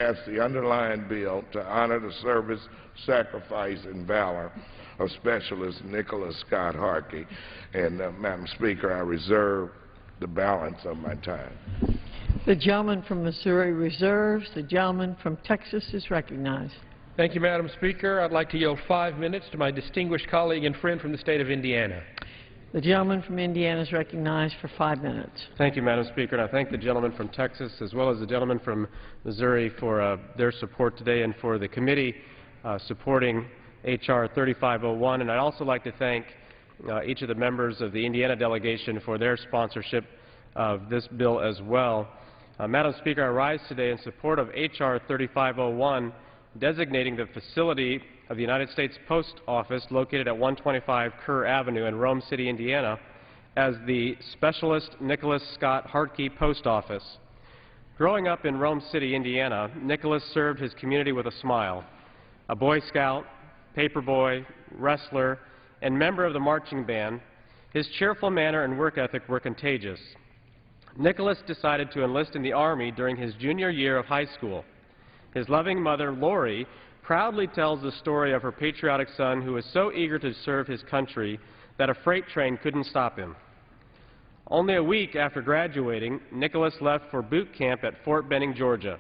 pass the underlying bill to honor the service, sacrifice, and valor of Specialist Nicholas Scott Harkey. And, Madam Speaker, I reserve the balance of my time. The gentleman from Missouri reserves. The gentleman from Texas is recognized. Thank you, Madam Speaker. I'd like to yield 5 minutes to my distinguished colleague and friend from the state of Indiana. The gentleman from Indiana is recognized for 5 minutes. Thank you, Madam Speaker, and I thank the gentleman from Texas as well as the gentleman from Missouri for their support today and for the committee supporting H.R. 3501. And I'd also like to thank each of the members of the Indiana delegation for their sponsorship of this bill as well. Madam Speaker, I rise today in support of H.R. 3501, designating the facility of the United States Post Office located at 125 Kerr Avenue in Rome City, Indiana, as the Specialist Nicholas Scott Harkey Post Office. Growing up in Rome City, Indiana, Nicholas served his community with a smile. A Boy Scout, paper boy, wrestler, and member of the marching band, his cheerful manner and work ethic were contagious. Nicholas decided to enlist in the Army during his junior year of high school. His loving mother, Lori, proudly tells the story of her patriotic son who was so eager to serve his country that a freight train couldn't stop him. Only a week after graduating, Nicholas left for boot camp at Fort Benning, Georgia.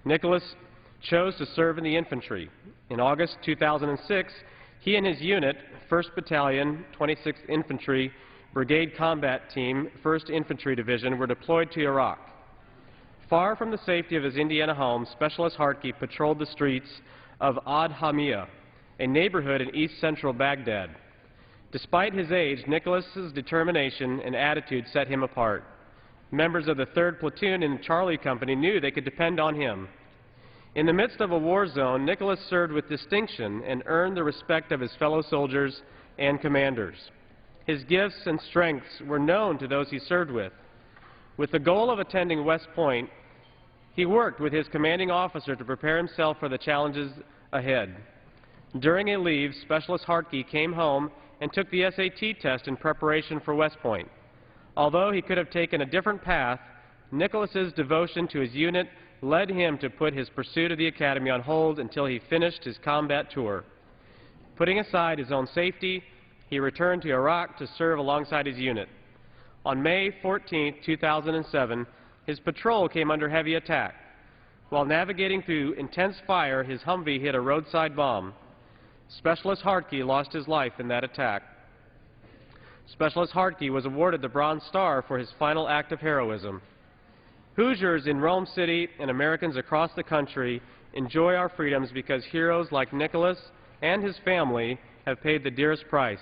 Nicholas chose to serve in the infantry. In August 2006, he and his unit, 1st Battalion, 26th Infantry, Brigade Combat Team, 1st Infantry Division, were deployed to Iraq. Far from the safety of his Indiana home, Specialist Harkey patrolled the streets of Ad-Hamiyah, a neighborhood in east-central Baghdad. Despite his age, Nicholas's determination and attitude set him apart. Members of the 3rd Platoon in Charlie Company knew they could depend on him. In the midst of a war zone, Nicholas served with distinction and earned the respect of his fellow soldiers and commanders. His gifts and strengths were known to those he served with. With the goal of attending West Point, he worked with his commanding officer to prepare himself for the challenges ahead. During a leave, Specialist Harkey came home and took the SAT test in preparation for West Point. Although he could have taken a different path, Nicholas's devotion to his unit led him to put his pursuit of the academy on hold until he finished his combat tour. Putting aside his own safety, he returned to Iraq to serve alongside his unit. On May 14, 2007, his patrol came under heavy attack. While navigating through intense fire, his Humvee hit a roadside bomb. Specialist Harkey lost his life in that attack. Specialist Harkey was awarded the Bronze Star for his final act of heroism. Hoosiers in Rome City and Americans across the country enjoy our freedoms because heroes like Nicholas and his family have paid the dearest price.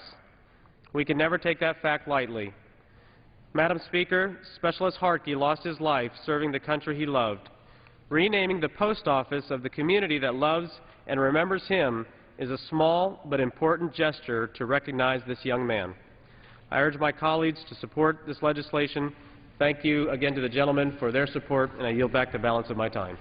We can never take that fact lightly. Madam Speaker, Specialist Harkey lost his life serving the country he loved. Renaming the post office of the community that loves and remembers him is a small but important gesture to recognize this young man. I urge my colleagues to support this legislation. Thank you again to the gentlemen for their support, and I yield back the balance of my time.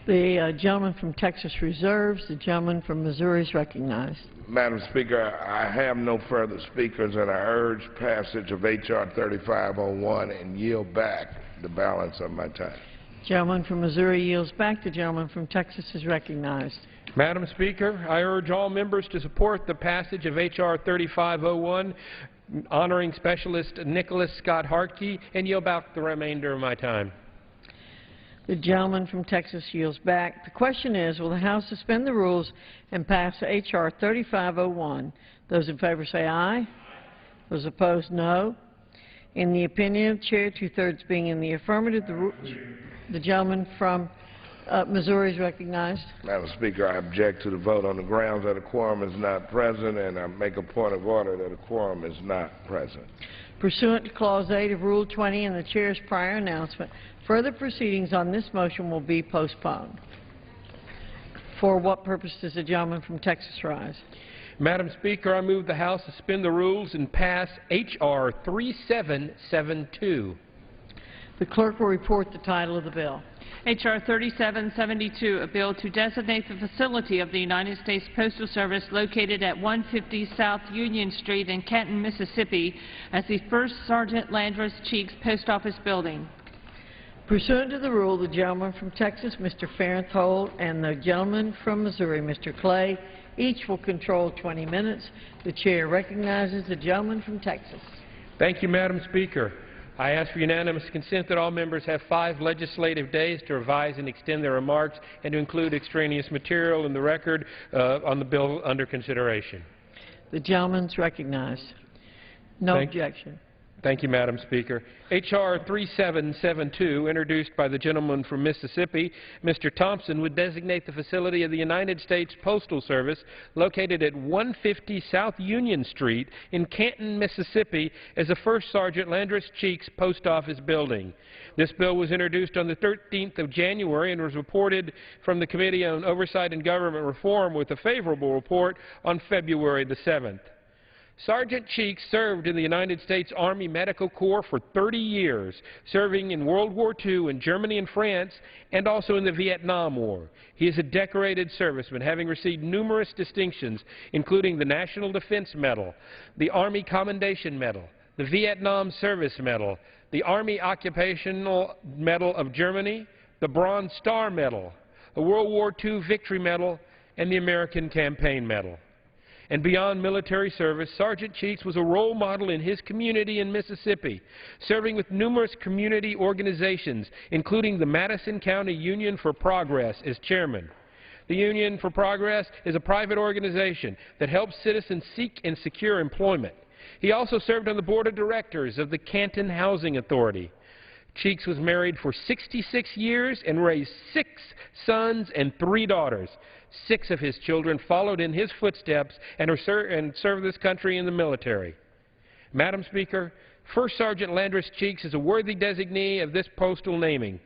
The gentleman from Texas reserves. The gentleman from Missouri is recognized. Madam Speaker, I have no further speakers, and I urge passage of H.R. 3501 and yield back the balance of my time. The gentleman from Missouri yields back. The gentleman from Texas is recognized. Madam Speaker, I urge all members to support the passage of H.R. 3501, honoring Specialist Nicholas Scott Harkey, and yield back the remainder of my time. The gentleman from Texas yields back. The question is, will the House suspend the rules and pass H.R. 3501? Those in favor say aye. Those opposed, no. In the opinion of the Chair, 2/3 being in the affirmative, the gentleman from Missouri is recognized. Madam Speaker, I object to the vote on the grounds that a quorum is not present, and I make a point of order that a quorum is not present. Pursuant to Clause 8 of Rule 20 and the Chair's prior announcement, further proceedings on this motion will be postponed. For what purpose does the gentleman from Texas rise? Madam Speaker, I move the House suspend the rules and pass H.R. 3772. The clerk will report the title of the bill. H.R. 3772, a bill to designate the facility of the United States Postal Service located at 150 South Union Street in Canton, Mississippi, as the First Sergeant Landris Cheeks Post Office Building. Pursuant to the rule, the gentleman from Texas, Mr. Farenthold, and the gentleman from Missouri, Mr. Clay, each will control 20 minutes. The chair recognizes the gentleman from Texas. Thank you, Madam Speaker. I ask for unanimous consent that all members have 5 legislative days to revise and extend their remarks and to include extraneous material in the record on the bill under consideration. The gentleman's recognized. No objection. Thank you, Madam Speaker. H.R. 3772, introduced by the gentleman from Mississippi, Mr. Thompson, would designate the facility of the United States Postal Service located at 150 South Union Street in Canton, Mississippi, as a First Sergeant Landris Cheeks Post Office building. This bill was introduced on the 13th of January and was reported from the Committee on Oversight and Government Reform with a favorable report on February the 7th. Sergeant Cheeks served in the United States Army Medical Corps for 30 years, serving in World War II in Germany and France, and also in the Vietnam War. He is a decorated serviceman, having received numerous distinctions, including the National Defense Medal, the Army Commendation Medal, the Vietnam Service Medal, the Army Occupational Medal of Germany, the Bronze Star Medal, the World War II Victory Medal, and the American Campaign Medal. And beyond military service, Sergeant Cheeks was a role model in his community in Mississippi, serving with numerous community organizations, including the Madison County Union for Progress as chairman. The Union for Progress is a private organization that helps citizens seek and secure employment. He also served on the board of directors of the Canton Housing Authority. Cheeks was married for 66 years and raised 6 sons and 3 daughters. 6 of his children followed in his footsteps and served this country in the military. Madam Speaker, First Sergeant Landris Cheeks is a worthy designee of this postal naming,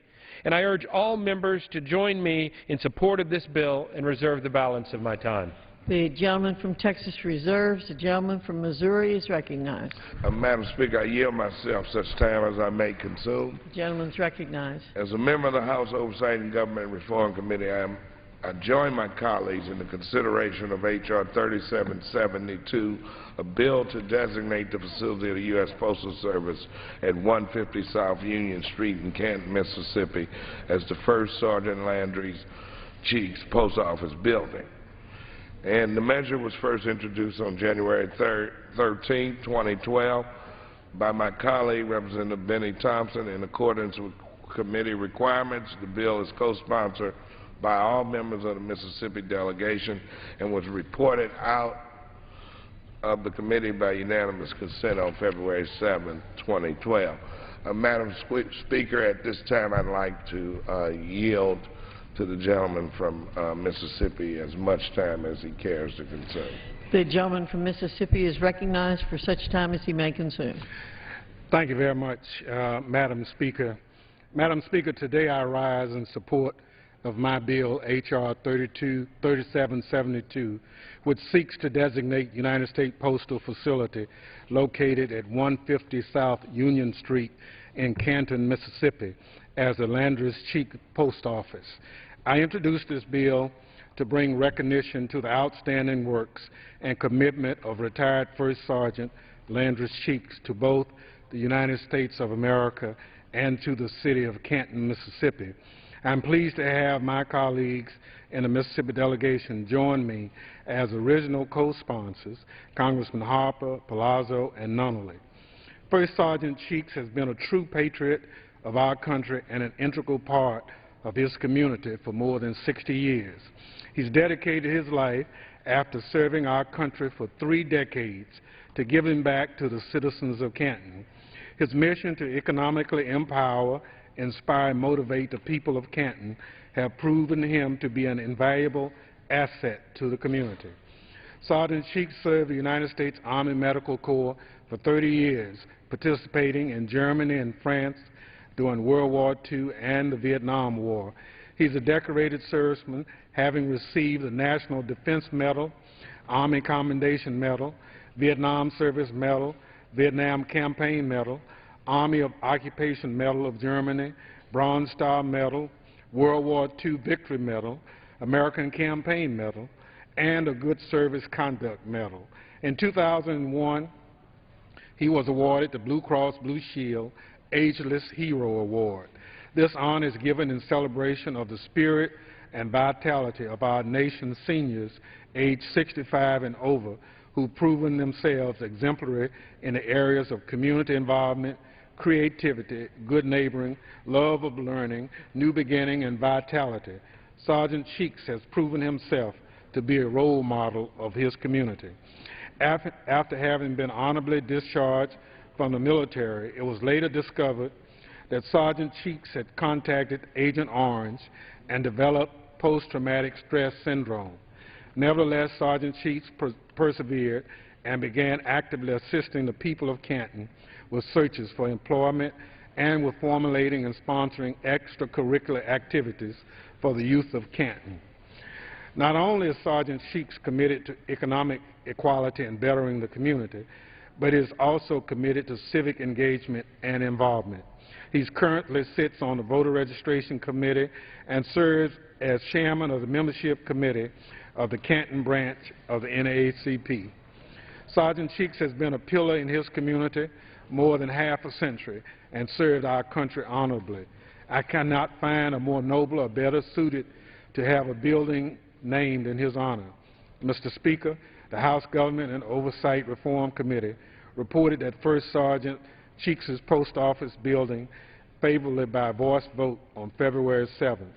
and I urge all members to join me in support of this bill and reserve the balance of my time. The gentleman from Texas reserves. The gentleman from Missouri is recognized. Madam Speaker, I yield myself such time as I may consume. The gentleman's recognized. As a member of the House Oversight and Government Reform Committee, I join my colleagues in the consideration of H.R. 3772, a bill to designate the facility of the U.S. Postal Service at 150 South Union Street in Canton, Mississippi, as the First Sergeant Landris Cheeks Post Office building. And the measure was first introduced on January 13, 2012, by my colleague, Representative Benny Thompson. In accordance with committee requirements, the bill is co-sponsored by all members of the Mississippi delegation and was reported out of the committee by unanimous consent on February 7, 2012. Madam Speaker, at this time I'd like to yield to the gentleman from Mississippi as much time as he cares to consume. The gentleman from Mississippi is recognized for such time as he may consume. Thank you very much, Madam Speaker. Madam Speaker, today I rise in support of my bill, H.R. 3772, which seeks to designate United States Postal Facility located at 150 South Union Street in Canton, Mississippi, as the Landris Cheeks Post Office. I introduced this bill to bring recognition to the outstanding works and commitment of retired First Sergeant Landris Cheeks to both the United States of America and to the city of Canton, Mississippi. I'm pleased to have my colleagues in the Mississippi delegation join me as original co-sponsors, Congressman Harper, Palazzo, and Nunnally. First Sergeant Cheeks has been a true patriot of our country and an integral part of his community for more than 60 years. He's dedicated his life after serving our country for 3 decades to giving back to the citizens of Canton. His mission to economically empower, inspire, and motivate the people of Canton have proven him to be an invaluable asset to the community. Sergeant Cheeks served the United States Army Medical Corps for 30 years, participating in Germany and France during World War II and the Vietnam War. He's a decorated serviceman, having received the National Defense Medal, Army Commendation Medal, Vietnam Service Medal, Vietnam Campaign Medal, Army of Occupation Medal of Germany, Bronze Star Medal, World War II Victory Medal, American Campaign Medal, and a Good Service Conduct Medal. In 2001, he was awarded the Blue Cross Blue Shield Ageless Hero Award. This honor is given in celebration of the spirit and vitality of our nation's seniors aged 65 and over who've proven themselves exemplary in the areas of community involvement, creativity, good neighboring, love of learning, new beginning, and vitality. Sergeant Cheeks has proven himself to be a role model of his community. After having been honorably discharged from the military, it was later discovered that Sergeant Cheeks had contacted Agent Orange and developed post-traumatic stress syndrome. Nevertheless, Sergeant Cheeks persevered and began actively assisting the people of Canton with searches for employment and with formulating and sponsoring extracurricular activities for the youth of Canton. Not only is Sergeant Cheeks committed to economic equality and bettering the community, but is also committed to civic engagement and involvement. He currently sits on the voter registration committee and serves as chairman of the membership committee of the Canton branch of the NAACP. Sergeant Cheeks has been a pillar in his community more than half a century and served our country honorably. I cannot find a more noble or better suited to have a building named in his honor. Mr. Speaker, the House Government and Oversight Reform Committee reported that First Sergeant Cheeks' post office building favorably by voice vote on February 7th.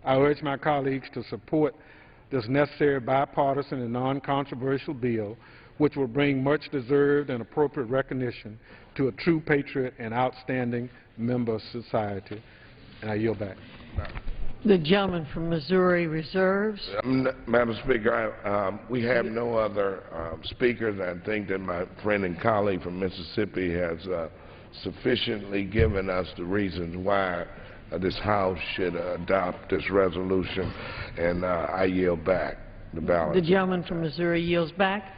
I urge my colleagues to support this necessary bipartisan and non-controversial bill, which will bring much deserved and appropriate recognition to a true patriot and outstanding member of society. And I yield back. The gentleman from Missouri reserves. Madam Speaker, we have no other speakers. I think that my friend and colleague from Mississippi has sufficiently given us the reasons why this House should adopt this resolution, and I yield back the balance. The gentleman from Missouri yields back.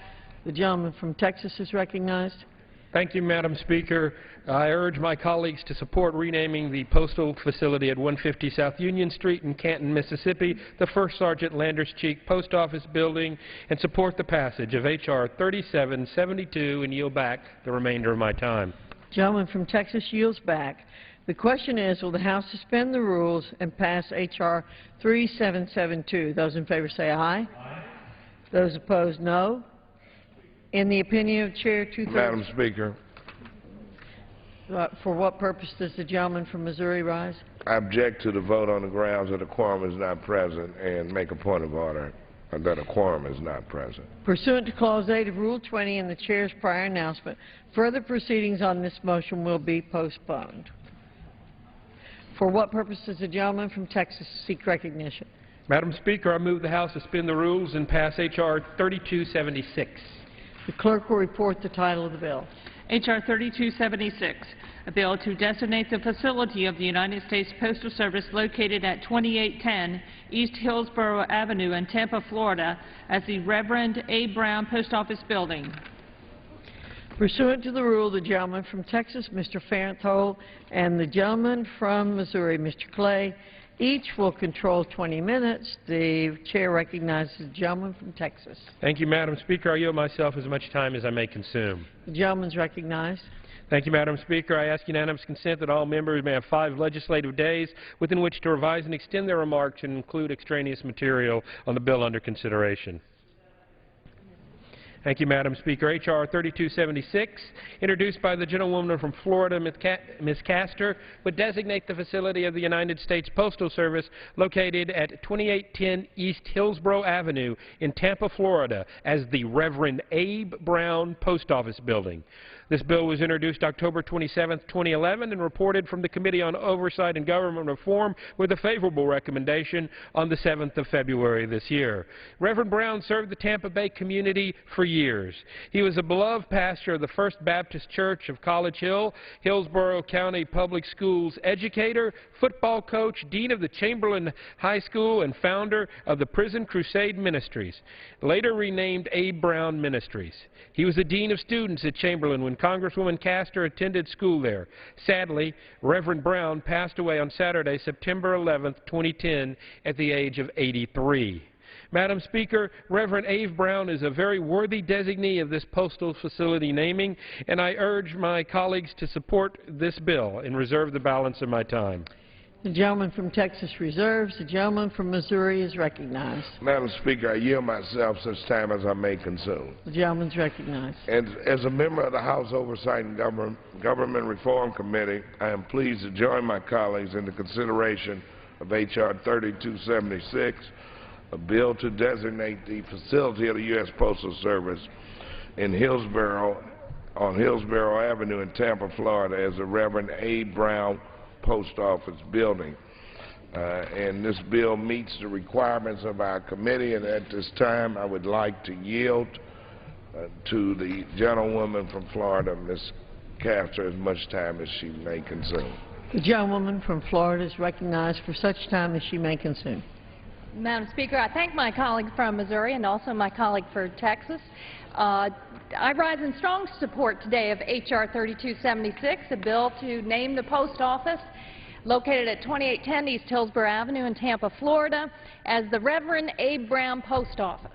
The gentleman from Texas is recognized. Thank you, Madam Speaker. I urge my colleagues to support renaming the postal facility at 150 South Union Street in Canton, Mississippi, the First Sergeant Landers Cheek Post Office Building, and support the passage of H.R. 3772 and yield back the remainder of my time. Gentleman from Texas yields back. The question is, will the House suspend the rules and pass H.R. 3772? Those in favor say aye. Aye. Those opposed, no. In the opinion of Chair, two-thirds. Madam Speaker, for what purpose does the gentleman from Missouri rise? I object to the vote on the grounds that a quorum is not present and make a point of order that a quorum is not present. Pursuant to Clause 8 of Rule 20 and the Chair's prior announcement, further proceedings on this motion will be postponed. For what purpose does the gentleman from Texas seek recognition? Madam Speaker, I move the House suspend the rules and pass H.R. 3276. The clerk will report the title of the bill. H.R. 3276, a bill to designate the facility of the United States Postal Service located at 2810 East Hillsborough Avenue in Tampa, Florida, as the Reverend A. Brown Post Office Building. Pursuant to the rule, the gentleman from Texas, Mr. Fairenthold, and the gentleman from Missouri, Mr. Clay, each will control 20 minutes. The Chair recognizes the gentleman from Texas. Thank you, Madam Speaker. I yield myself as much time as I may consume. The gentleman is recognized. Thank you, Madam Speaker. I ask unanimous consent that all members may have 5 legislative days within which to revise and extend their remarks and include extraneous material on the bill under consideration. Thank you, Madam Speaker. H.R. 3276, introduced by the gentlewoman from Florida, Ms. Castor, would designate the facility of the United States Postal Service located at 2810 East Hillsborough Avenue in Tampa, Florida, as the Reverend Abe Brown Post Office Building. This bill was introduced October 27, 2011, and reported from the Committee on Oversight and Government Reform with a favorable recommendation on the 7th of February this year. Reverend Brown served the Tampa Bay community for years. He was a beloved pastor of the First Baptist Church of College Hill, Hillsborough County Public Schools educator, football coach, dean of the Chamberlain High School, and founder of the Prison Crusade Ministries, later renamed Abe Brown Ministries. He was the dean of students at Chamberlain when Congresswoman Castor attended school there. Sadly, Reverend Brown passed away on Saturday, September 11, 2010, at the age of 83. Madam Speaker, Reverend Abe Brown is a very worthy designee of this postal facility naming, and I urge my colleagues to support this bill and reserve the balance of my time. The gentleman from Texas reserves. The gentleman from Missouri is recognized. Madam Speaker, I yield myself such time as I may consume. The gentleman's recognized. And as a member of the House Oversight and Government Reform Committee, I am pleased to join my colleagues in the consideration of H.R. 3276, a bill to designate the facility of the U.S. Postal Service in Hillsborough, on Hillsborough Avenue in Tampa, Florida, as the Reverend A. Brown Post Office building. And this bill meets the requirements of our committee, and at this time I would like to yield to the gentlewoman from Florida, Ms. Castro, as much time as she may consume. The gentlewoman from Florida is recognized for such time as she may consume. Madam Speaker, I thank my colleague from Missouri and also my colleague for Texas. I rise in strong support today of H.R. 3276, a bill to name the post office located at 2810 East Hillsborough Avenue in Tampa, Florida, as the Reverend Abe Brown Post Office.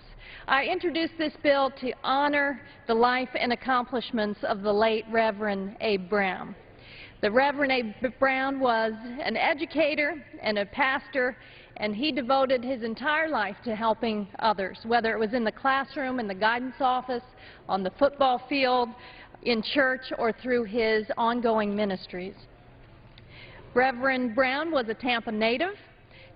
I introduced this bill to honor the life and accomplishments of the late Reverend Abe Brown. The Reverend Abe Brown was an educator and a pastor, and he devoted his entire life to helping others, whether it was in the classroom, in the guidance office, on the football field, in church, or through his ongoing ministries. Reverend Brown was a Tampa native.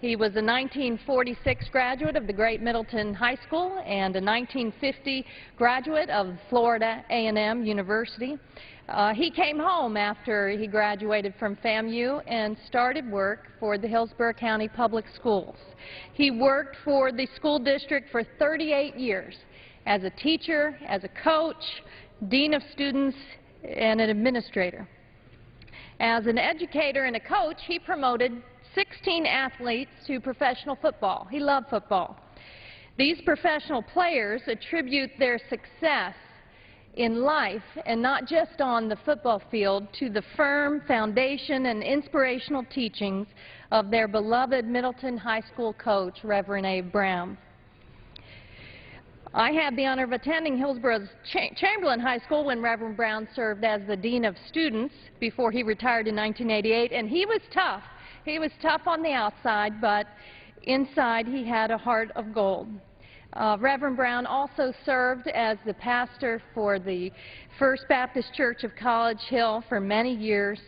He was a 1946 graduate of the Great Middleton High School and a 1950 graduate of Florida A&M University. He came home after he graduated from FAMU and started work for the Hillsborough County Public Schools. He worked for the school district for 38 years as a teacher, as a coach, dean of students, and an administrator. As an educator and a coach, he promoted 16 athletes to professional football. He loved football. These professional players attribute their success in life, and not just on the football field, to the firm foundation and inspirational teachings of their beloved Middleton High School coach, Reverend Abe Brown. I had the honor of attending Hillsborough's Chamberlain High School when Reverend Brown served as the Dean of Students before he retired in 1988, and he was tough. He was tough on the outside, but inside he had a heart of gold. Reverend Brown also served as the pastor for the First Baptist Church of College Hill for many years.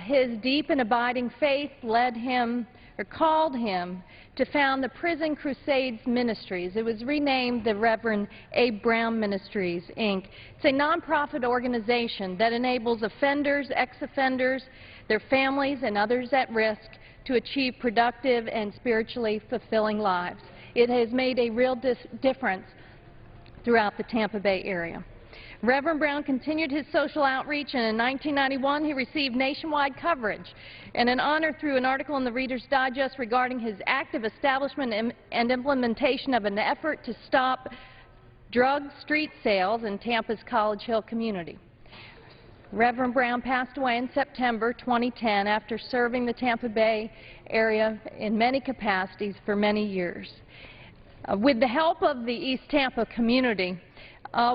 His deep and abiding faith led him, or called him, to found the Prison Crusades Ministries. It was renamed the Reverend Abe Brown Ministries, Inc. It's a nonprofit organization that enables offenders, ex-offenders, their families, and others at risk to achieve productive and spiritually fulfilling lives. It has made a real difference throughout the Tampa Bay area. Reverend Brown continued his social outreach, and in 1991 he received nationwide coverage and an honor through an article in the Reader's Digest regarding his active establishment and implementation of an effort to stop drug street sales in Tampa's College Hill community. Reverend Brown passed away in September 2010 after serving the Tampa Bay area in many capacities for many years. With the help of the East Tampa community,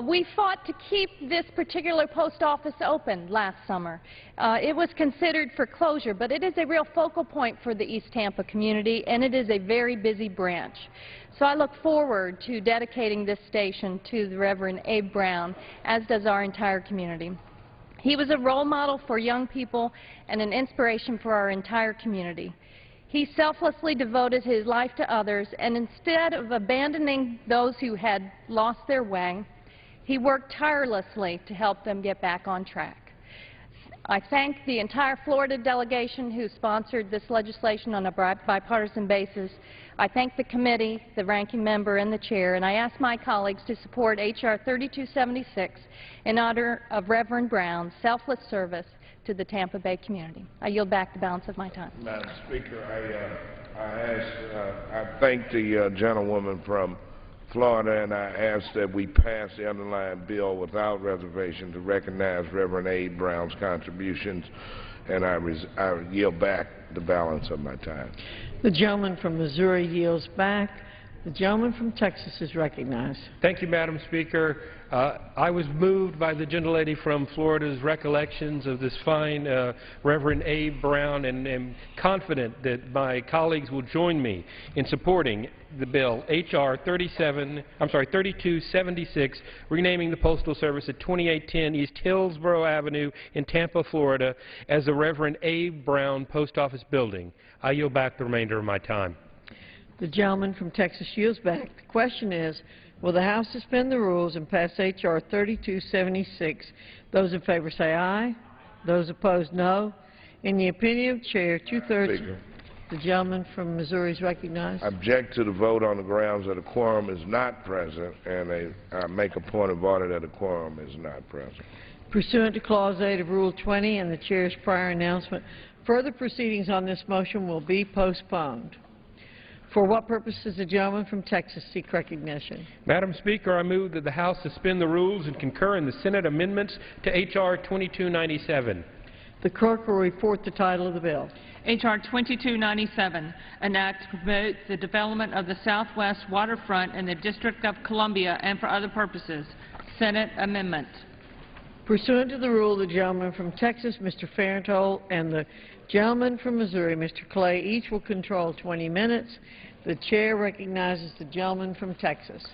we fought to keep this particular post office open last summer. It was considered for closure, but it is a real focal point for the East Tampa community, and it is a very busy branch. So I look forward to dedicating this station to the Reverend Abe Brown, as does our entire community. He was a role model for young people and an inspiration for our entire community. He selflessly devoted his life to others, and instead of abandoning those who had lost their way, he worked tirelessly to help them get back on track. I thank the entire Florida delegation who sponsored this legislation on a bipartisan basis. I thank the committee, the ranking member, and the chair, and I ask my colleagues to support H.R. 3276 in honor of Reverend Brown's selfless service to the Tampa Bay community. I yield back the balance of my time. Madam Speaker, I thank the gentlewoman from Florida, and I ask that we pass the underlying bill without reservation to recognize Reverend Abe Brown's contributions, and I yield back the balance of my time. The gentleman from Missouri yields back The gentleman from Texas is recognized. Thank you, Madam Speaker. I was moved by the gentlelady from Florida's recollections of this fine Reverend Abe Brown, and am confident that my colleagues will join me in supporting the bill H.R. 3276, renaming the Postal Service at 2810 East Hillsborough Avenue in Tampa, Florida, as the Reverend Abe Brown Post Office Building. I yield back the remainder of my time. The gentleman from Texas yields back. The question is, will the House suspend the rules and pass H.R. 3276? Those in favor say aye. Those opposed, no. In the opinion of Chair, two-thirds. Speaker. The gentleman from Missouri is recognized. I object to the vote on the grounds that a quorum is not present, and I make a point of order that a quorum is not present. Pursuant to Clause 8 of Rule 20 and the Chair's prior announcement, further proceedings on this motion will be postponed. For what purpose does the gentleman from Texas seek recognition? Madam Speaker, I move that the House suspend the rules and concur in the Senate amendments to H.R. 2297. The clerk will report the title of the bill. H.R. 2297, an act to promote the development of the Southwest waterfront in the District of Columbia and for other purposes. Senate amendment. Pursuant to the rule, the gentleman from Texas, Mr. Farenthold, and the gentleman from Missouri, Mr. Clay, each will control 20 minutes. The Chair recognizes the gentleman from Texas.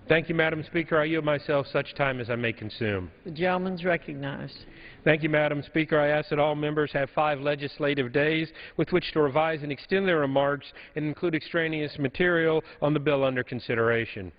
Thank you, Madam Speaker. I yield myself such time as I may consume. The gentleman's recognized. Thank you, Madam Speaker. I ask that all members have 5 legislative days with which to revise and extend their remarks and include extraneous material on the bill under consideration.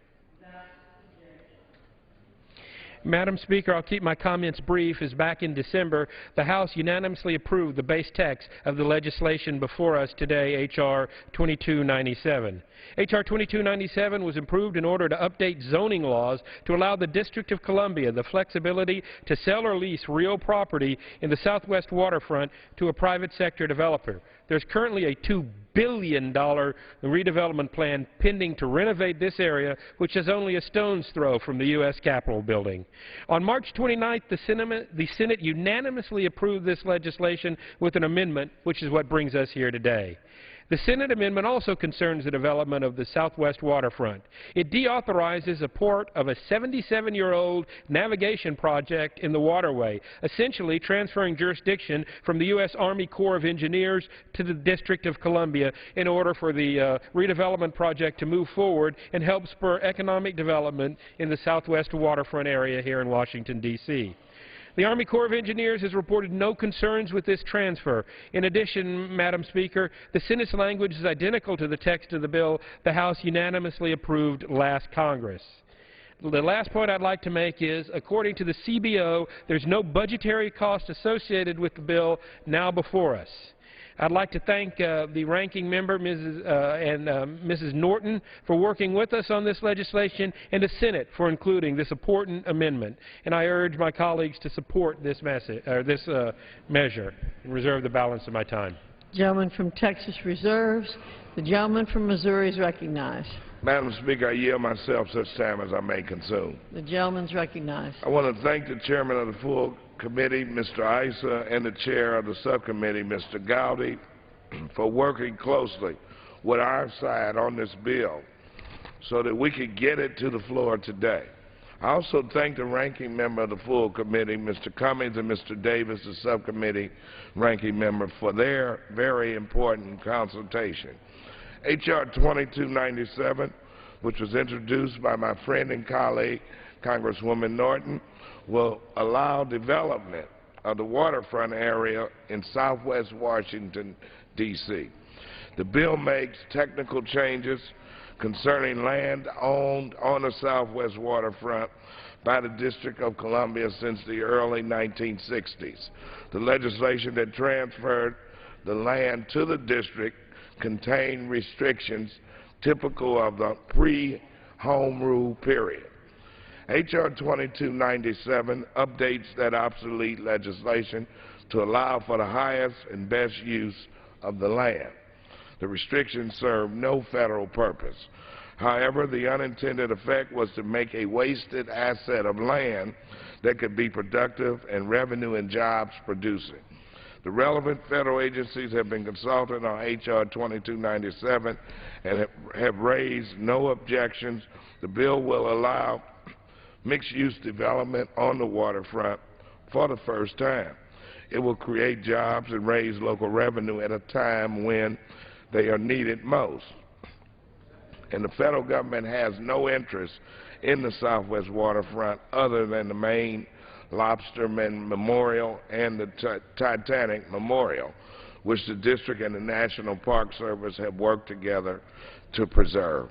Madam Speaker, I'll keep my comments brief, as back in December, the House unanimously approved the base text of the legislation before us today, H.R. 2297. H.R. 2297 was approved in order to update zoning laws to allow the District of Columbia the flexibility to sell or lease real property in the Southwest waterfront to a private sector developer. There's currently a $2 billion redevelopment plan pending to renovate this area, which is only a stone's throw from the U.S. Capitol building. On March 29th, the Senate unanimously approved this legislation with an amendment, which is what brings us here today. The Senate amendment also concerns the development of the Southwest waterfront. It deauthorizes a port of a 77-year-old navigation project in the waterway, essentially transferring jurisdiction from the U.S. Army Corps of Engineers to the District of Columbia in order for the redevelopment project to move forward and help spur economic development in the Southwest waterfront area here in Washington, D.C. The Army Corps of Engineers has reported no concerns with this transfer. In addition, Madam Speaker, the Senate's language is identical to the text of the bill the House unanimously approved last Congress. The last point I'd like to make is, according to the CBO, there's no budgetary cost associated with the bill now before us. I'd like to thank the ranking member, Mrs. Norton, for working with us on this legislation, and the Senate for including this important amendment. And I urge my colleagues to support this measure and reserve the balance of my time. Gentleman from Texas reserves. The gentleman from Missouri is recognized. Madam Speaker, I yield myself such time as I may consume. The gentleman's recognized. I want to thank the chairman of the full committee, Mr. Issa, and the chair of the subcommittee, Mr. Gowdy, for working closely with our side on this bill so that we could get it to the floor today. I also thank the ranking member of the full committee, Mr. Cummings, and Mr. Davis, the subcommittee ranking member, for their very important consultation. H.R. 2297, which was introduced by my friend and colleague, Congresswoman Norton, will allow development of the waterfront area in Southwest Washington, D.C. The bill makes technical changes concerning land owned on the Southwest waterfront by the District of Columbia since the early 1960s. The legislation that transferred the land to the district contained restrictions typical of the pre-Home Rule period. H.R. 2297 updates that obsolete legislation to allow for the highest and best use of the land. The restrictions serve no federal purpose. However, the unintended effect was to make a wasted asset of land that could be productive and revenue and jobs producing. The relevant federal agencies have been consulted on H.R. 2297 and have raised no objections. The bill will allow mixed-use development on the waterfront for the first time. It will create jobs and raise local revenue at a time when they are needed most. And the federal government has no interest in the Southwest waterfront other than the Maine Lobsterman Memorial and the Titanic Memorial, which the district and the National Park Service have worked together to preserve.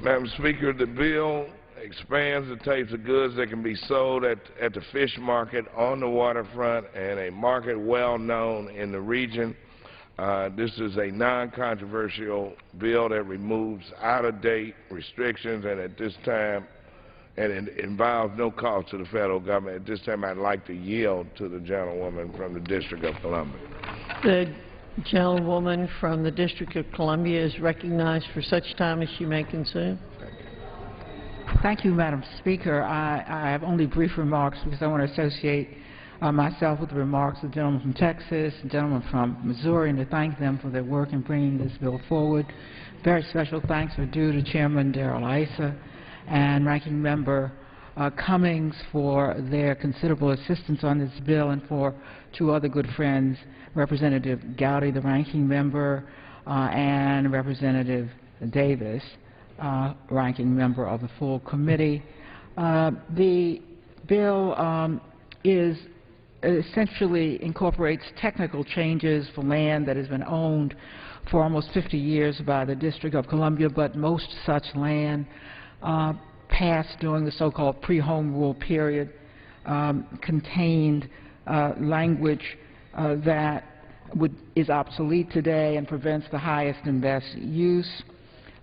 Madam Speaker, the bill expands the types of goods that can be sold at the fish market on the waterfront, and a market well known in the region. This is a non-controversial bill that removes out-of-date restrictions, and at this time, and it involves no cost to the federal government. At this time, I'd like to yield to the gentlewoman from the District of Columbia. The gentlewoman from the District of Columbia is recognized for such time as she may consume. Thank you, Madam Speaker. I have only brief remarks because I want to associate myself with the remarks of the gentleman from Texas, the gentleman from Missouri, and to thank them for their work in bringing this bill forward. Very special thanks are due to Chairman Darrell Issa and Ranking Member Cummings for their considerable assistance on this bill, and for two other good friends, Representative Gowdy, the Ranking Member, and Representative Davis, Ranking Member of the full committee. The bill essentially incorporates technical changes for land that has been owned for almost 50 years by the District of Columbia, but most such land passed during the so-called pre-home rule period contained language that is obsolete today and prevents the highest and best use.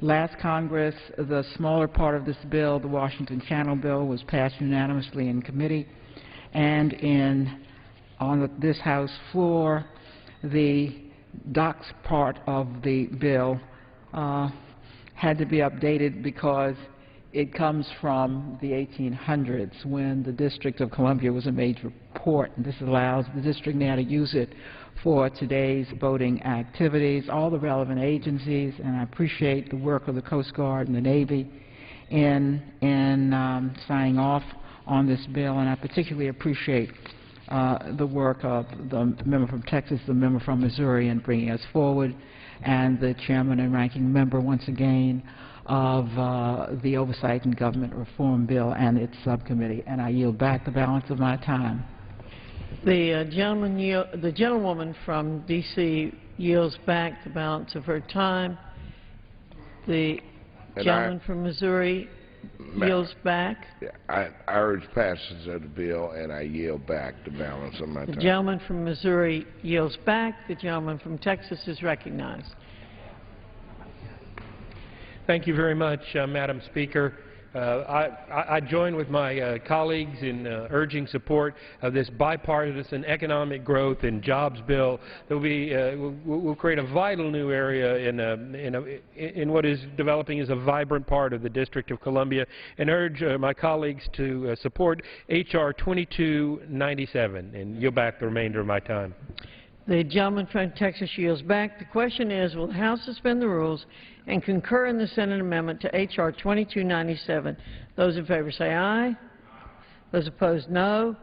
Last Congress, the smaller part of this bill, the Washington Channel Bill, was passed unanimously in committee, and on this House floor, the docks part of the bill had to be updated because it comes from the 1800s when the District of Columbia was a major port, and this allows the district now to use it for today's boating activities. All the relevant agencies, and I appreciate the work of the Coast Guard and the Navy in signing off on this bill, and I particularly appreciate the work of the member from Texas, the member from Missouri in bringing us forward, and the chairman and ranking member once again of the Oversight and Government Reform Bill and its subcommittee. And I yield back the balance of my time. The gentlewoman from D.C. yields back the balance of her time. The gentleman from Missouri yields back. I urge passage of the bill, and I yield back the balance of my time. The gentleman from Missouri yields back. The gentleman from Texas is recognized. Thank you very much, Madam Speaker. I join with my colleagues in urging support of this bipartisan economic growth and jobs bill that will create a vital new area in what is developing as a vibrant part of the District of Columbia, and urge my colleagues to support H.R. 2297, and yield back the remainder of my time. The gentleman from Texas yields back. The question is, will the House suspend the rules and concur in the Senate amendment to H.R. 2297? Those in favor say aye. Those opposed, no.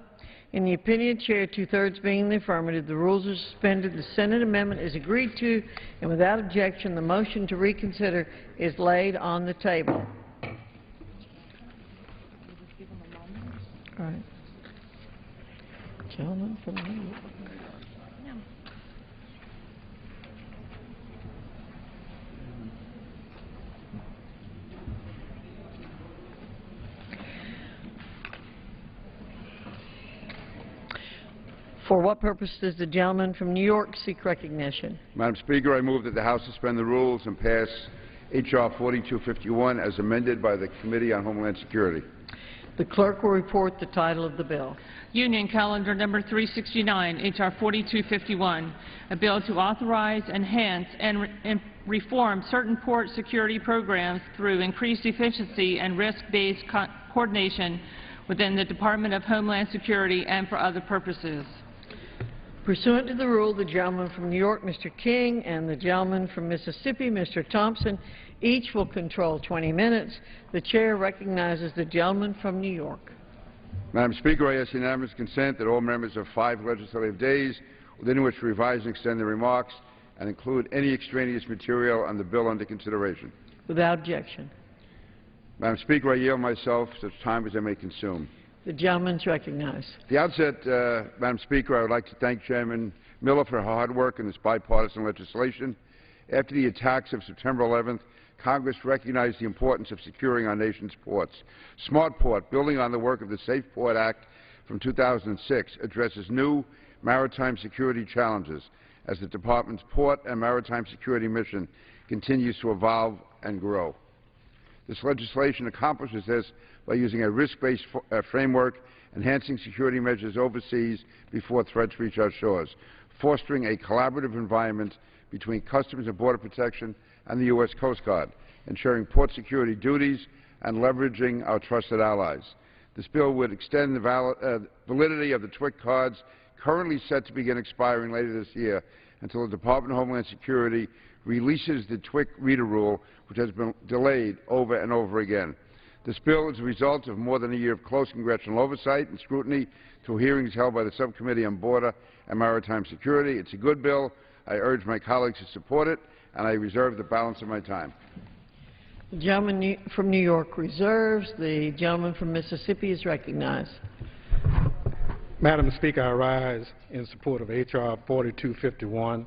In the opinion of the Chair, two-thirds being in the affirmative, the rules are suspended. The Senate amendment is agreed to, and without objection, the motion to reconsider is laid on the table. All right. Gentleman from New York. For what purpose does the gentleman from New York seek recognition? Madam Speaker, I move that the House suspend the rules and pass H.R. 4251 as amended by the Committee on Homeland Security. The clerk will report the title of the bill. Union Calendar Number 369, H.R. 4251, a bill to authorize, enhance, and reform certain port security programs through increased efficiency and risk-based coordination within the Department of Homeland Security and for other purposes. Pursuant to the rule, the gentleman from New York, Mr. King, and the gentleman from Mississippi, Mr. Thompson, each will control 20 minutes. The chair recognizes the gentleman from New York. Madam Speaker, I ask unanimous consent that all members have 5 legislative days within which to revise and extend their remarks and include any extraneous material on the bill under consideration. Without objection. Madam Speaker, I yield myself such time as I may consume. The gentleman is recognized. At the outset, Madam Speaker, I would like to thank Chairman Miller for her hard work in this bipartisan legislation. After the attacks of September 11th, Congress recognized the importance of securing our nation's ports. SmartPort, building on the work of the Safe Port Act from 2006, addresses new maritime security challenges as the Department's port and maritime security mission continues to evolve and grow. This legislation accomplishes this by using a risk-based framework, enhancing security measures overseas before threats reach our shores, fostering a collaborative environment between Customs and Border Protection and the U.S. Coast Guard, ensuring port security duties, and leveraging our trusted allies. This bill would extend the validity of the TWIC cards currently set to begin expiring later this year until the Department of Homeland Security releases the TWIC reader rule, which has been delayed over and over again. This bill is a result of more than a year of close congressional oversight and scrutiny through hearings held by the Subcommittee on Border and Maritime Security. It's a good bill. I urge my colleagues to support it, and I reserve the balance of my time. The gentleman from New York reserves. The gentleman from Mississippi is recognized. Madam Speaker, I rise in support of H.R. 4251,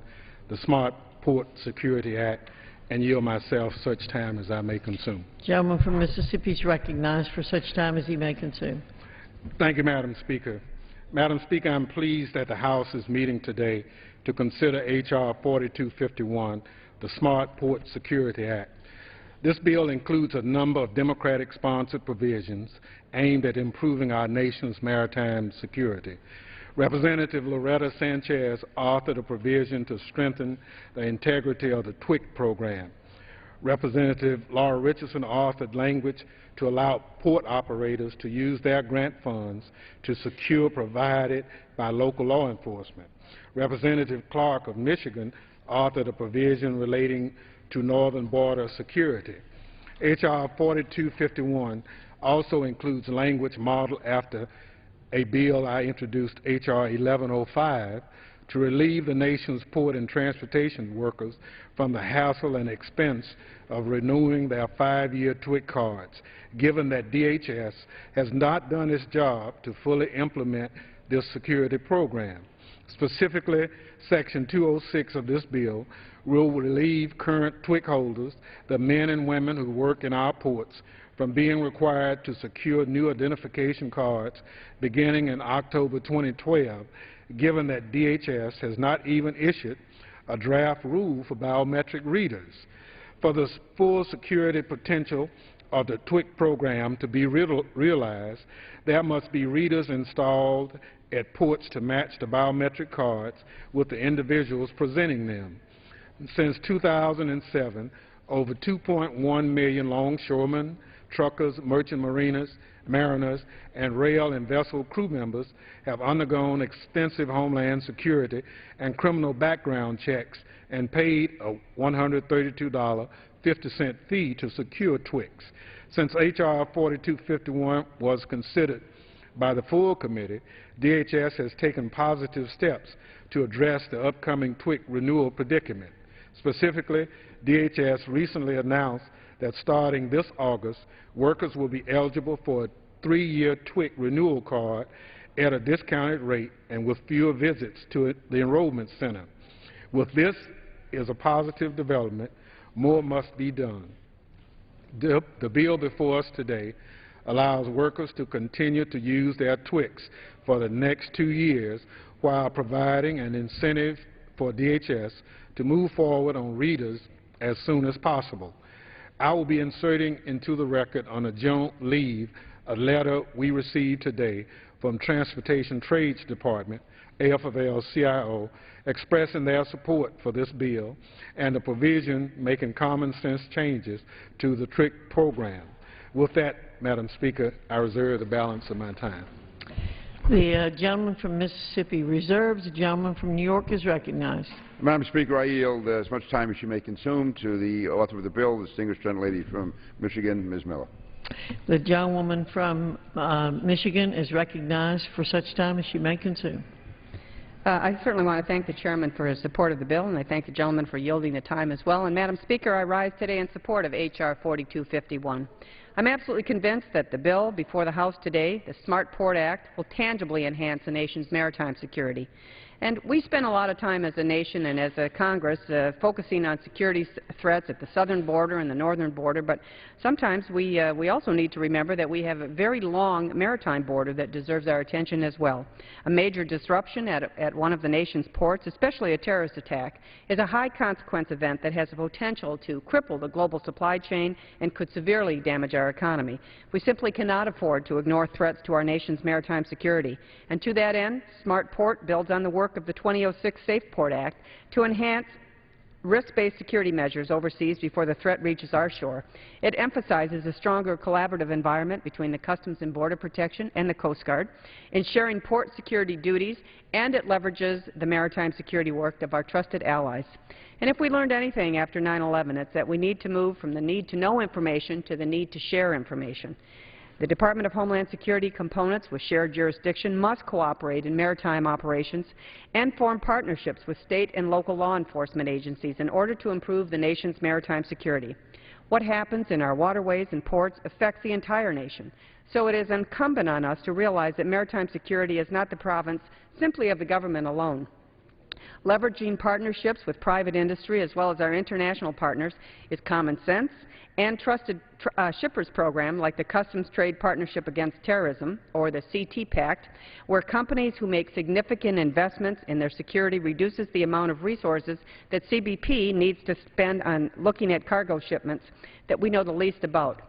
the Smart Port Security Act, and yield myself such time as I may consume. Gentleman from Mississippi is recognized for such time as he may consume. Thank you, Madam Speaker. Madam Speaker, I'm pleased that the House is meeting today to consider H.R. 4251, the Smart Port Security Act. This bill includes a number of Democratic-sponsored provisions aimed at improving our nation's maritime security. Representative Loretta Sanchez authored a provision to strengthen the integrity of the TWIC program. Representative Laura Richardson authored language to allow port operators to use their grant funds to secure provided by local law enforcement. Representative Clark of Michigan authored a provision relating to northern border security. H.R. 4251 also includes language modeled after a bill I introduced, H.R. 1105, to relieve the nation's port and transportation workers from the hassle and expense of renewing their 5-year TWIC cards, given that DHS has not done its job to fully implement this security program. Specifically, Section 206 of this bill will relieve current TWIC holders, the men and women who work in our ports, from being required to secure new identification cards beginning in October 2012, given that DHS has not even issued a draft rule for biometric readers. For the full security potential of the TWIC program to be realized, there must be readers installed at ports to match the biometric cards with the individuals presenting them. Since 2007, over 2.1 million longshoremen, truckers, merchant mariners, and rail and vessel crew members have undergone extensive homeland security and criminal background checks and paid a $132.50 fee to secure TWICs. Since H.R. 4251 was considered by the full committee, DHS has taken positive steps to address the upcoming TWIC renewal predicament. Specifically, DHS recently announced that starting this August, workers will be eligible for a 3-year TWIC renewal card at a discounted rate and with fewer visits to the enrollment center. With this is a positive development, more must be done. The bill before us today allows workers to continue to use their TWICs for the next 2 years while providing an incentive for DHS to move forward on readers as soon as possible. I will be inserting into the record on a joint leave a letter we received today from Transportation Trades Department, AFL-CIO, expressing their support for this bill and the provision making common sense changes to the TWIC program. With that, Madam Speaker, I reserve the balance of my time. The gentleman from Mississippi reserves. The gentleman from New York is recognized. Madam Speaker, I yield as much time as she may consume to the author of the bill, the distinguished gentlelady from Michigan, Ms. Miller. The gentlewoman from Michigan is recognized for such time as she may consume. I certainly want to thank the chairman for his support of the bill, and I thank the gentleman for yielding the time as well. And Madam Speaker, I rise today in support of H.R. 4251. I'm absolutely convinced that the bill before the House today, the Smart Port Act, will tangibly enhance the nation's maritime security. And we spend a lot of time as a nation and as a Congress focusing on security threats at the southern border and the northern border, but sometimes we also need to remember that we have a very long maritime border that deserves our attention as well. A major disruption at one of the nation's ports, especially a terrorist attack, is a high-consequence event that has the potential to cripple the global supply chain and could severely damage our economy. We simply cannot afford to ignore threats to our nation's maritime security. And to that end, Smart Port builds on the work of the 2006 Safe Port Act to enhance risk-based security measures overseas before the threat reaches our shore. It emphasizes a stronger collaborative environment between the Customs and Border Protection and the Coast Guard, ensuring port security duties, and it leverages the maritime security work of our trusted allies. And if we learned anything after 9/11, it's that we need to move from the need to know information to the need to share information. The Department of Homeland Security components with shared jurisdiction must cooperate in maritime operations and form partnerships with state and local law enforcement agencies in order to improve the nation's maritime security. What happens in our waterways and ports affects the entire nation, so it is incumbent on us to realize that maritime security is not the province simply of the government alone. Leveraging partnerships with private industry as well as our international partners is common sense, and trusted shippers program like the Customs Trade Partnership Against Terrorism, or the CTPACT, where companies who make significant investments in their security reduces the amount of resources that CBP needs to spend on looking at cargo shipments that we know the least about.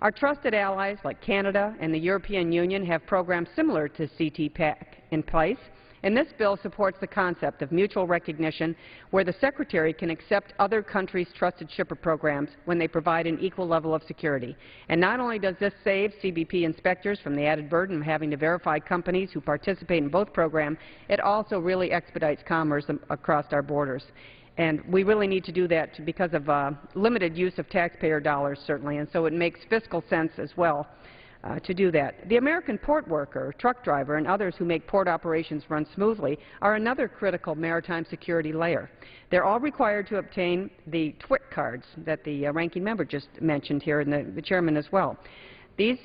Our trusted allies like Canada and the European Union have programs similar to CTPAC in place, and this bill supports the concept of mutual recognition where the Secretary can accept other countries' trusted shipper programs when they provide an equal level of security. And not only does this save CBP inspectors from the added burden of having to verify companies who participate in both programs, it also really expedites commerce across our borders. And we really need to do that because of limited use of taxpayer dollars, certainly, and so it makes fiscal sense as well to do that. The American port worker, truck driver, and others who make port operations run smoothly are another critical maritime security layer. They're all required to obtain the TWIC cards that the ranking member just mentioned here, and the chairman as well. These